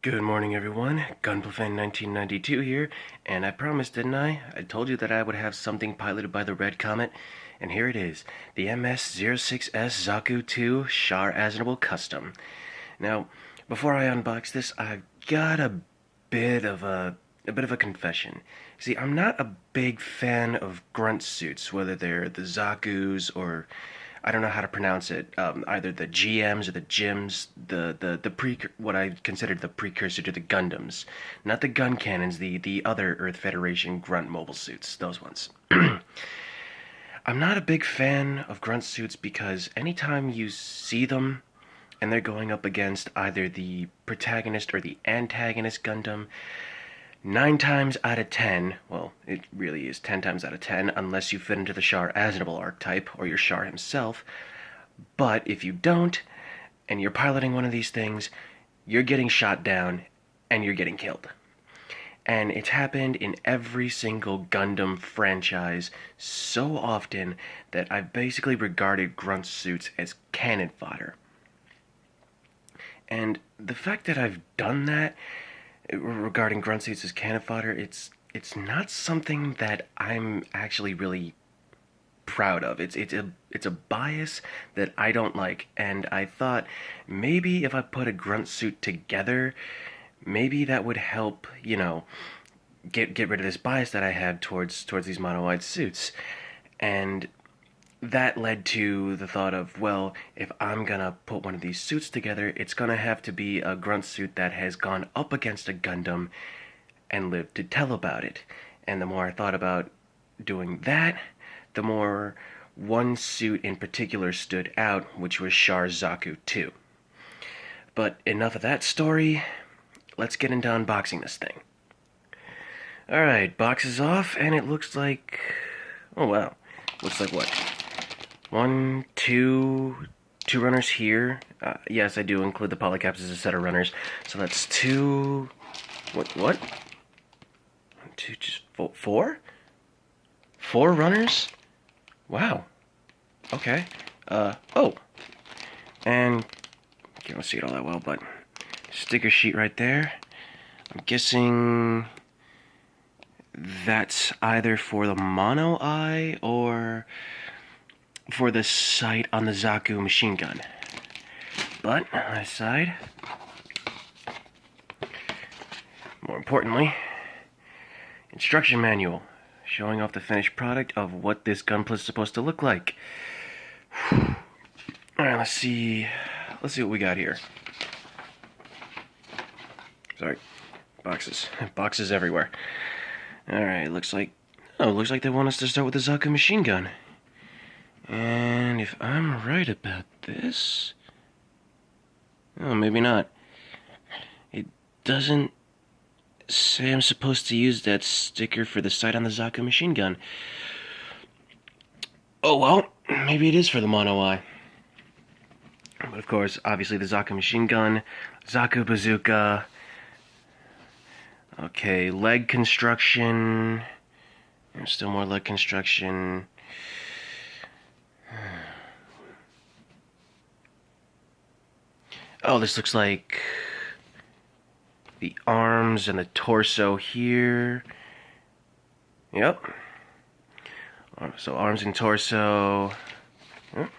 Good morning, everyone. Gunplafan 1992 here, and I promised, didn't I? I told you that I would have something piloted by the Red Comet, and here it is, the MS-06S Zaku II Char Custom. Now, before I unbox this, I've got a bit of a confession. See, I'm not a big fan of grunt suits, whether they're the Zaku's or I don't know how to pronounce it. Either the GMs or the Jims, what I considered the precursor to the Gundams, not the gun cannons, the other Earth Federation grunt mobile suits, those ones. I'm not a big fan of grunt suits because anytime you see them and they're going up against either the protagonist or the antagonist Gundam, 9 times out of 10, well, it really is 10 times out of 10, unless you fit into the Char Aznable archetype or your Char himself. But if you don't, and you're piloting one of these things, you're getting shot down and you're getting killed. And it's happened in every single Gundam franchise so often that I've basically regarded grunt suits as cannon fodder. And the fact that I've done that regarding grunt suits as cannon fodder, it's not something that I'm actually really proud of. It's a bias that I don't like, and I thought maybe if I put a grunt suit together, maybe that would help, get rid of this bias that I had towards these mono-wide suits. And that led to the thought of, well, if I'm gonna put one of these suits together, it's gonna have to be a grunt suit that has gone up against a Gundam and lived to tell about it. And the more I thought about doing that, the more one suit in particular stood out, which was Char Zaku II. But enough of that story, let's get into unboxing this thing. Alright, box is off, and it looks like... oh wow, looks like what? Two runners here. Yes, I do include the polycaps as a set of runners. So that's two... What? Two, just four? Four runners? Wow. Okay. Oh. And, can't see it all that well, but sticker sheet right there. I'm guessing that's either for the mono eye or for the sight on the Zaku machine gun. But, aside, more importantly, instruction manual showing off the finished product of what this gunpla is supposed to look like. Alright, let's see what we got here. Sorry, boxes everywhere. Alright, looks like they want us to start with the Zaku machine gun. And if I'm right about this... oh, maybe not. It doesn't say I'm supposed to use that sticker for the sight on the Zaku machine gun. Oh well, maybe it is for the mono eye. But of course, obviously the Zaku machine gun, Zaku bazooka... okay, leg construction... there's still more leg construction... oh, this looks like the arms and the torso here. Yep. So arms and torso. Yep.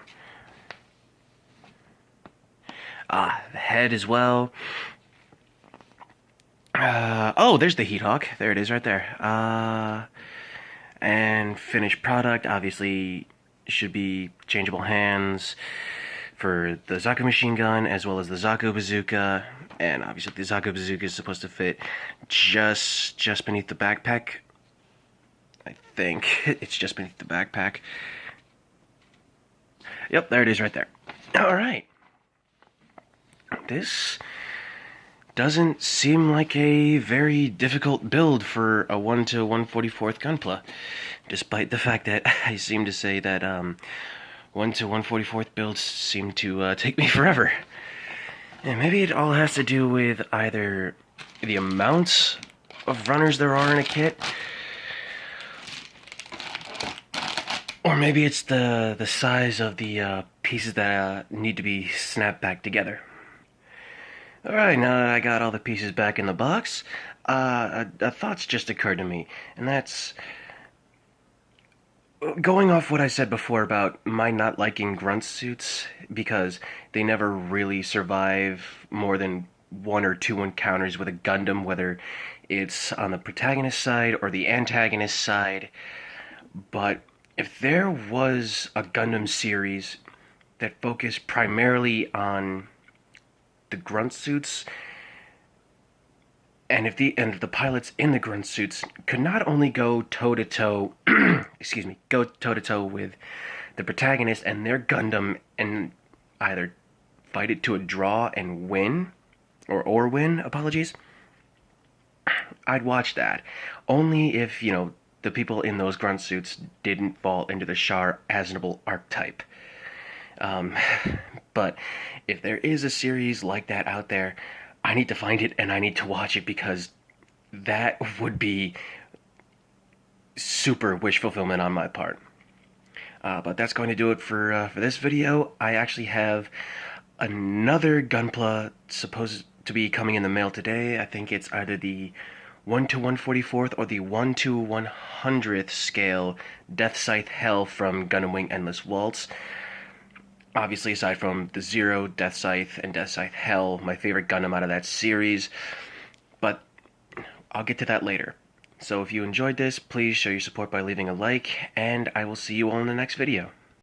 The head as well. Oh, there's the Heat Hawk. There it is right there. And finished product, obviously, should be changeable hands for the Zaku machine gun as well as the Zaku bazooka, and obviously the Zaku bazooka is supposed to fit just beneath the backpack. I think it's just beneath the backpack. Yep, there it is right there. Alright. This doesn't seem like a very difficult build for a 1 to 1/44th gunpla, despite the fact that I seem to say that 1 to 1/44th builds seem to take me forever. And maybe it all has to do with either the amount of runners there are in a kit, or maybe it's the size of the pieces that need to be snapped back together. Alright, now that I got all the pieces back in the box, a thought's just occurred to me, and that's going off what I said before about my not liking grunt suits because they never really survive more than one or two encounters with a Gundam, whether it's on the protagonist side or the antagonist side. But if there was a Gundam series that focused primarily on the grunt suits, and if the pilots in the grunt suits could not only go toe to toe, excuse me, go toe to toe with the protagonist and their Gundam and either fight it to a draw and win, or win, apologies, I'd watch that. Only if, the people in those grunt suits didn't fall into the Char Aznable archetype. Um, but if there is a series like that out there, I need to find it and I need to watch it because that would be super wish fulfillment on my part. But that's going to do it for this video. I actually have another Gunpla supposed to be coming in the mail today. I think it's either the 1 to 144th or the 1 to 100th scale Death Scythe Hell from Gundam Wing Endless Waltz. Obviously, aside from the Zero, Death Scythe, and Death Scythe Hell, my favorite Gundam out of that series. But I'll get to that later. So if you enjoyed this, please show your support by leaving a like, and I will see you all in the next video.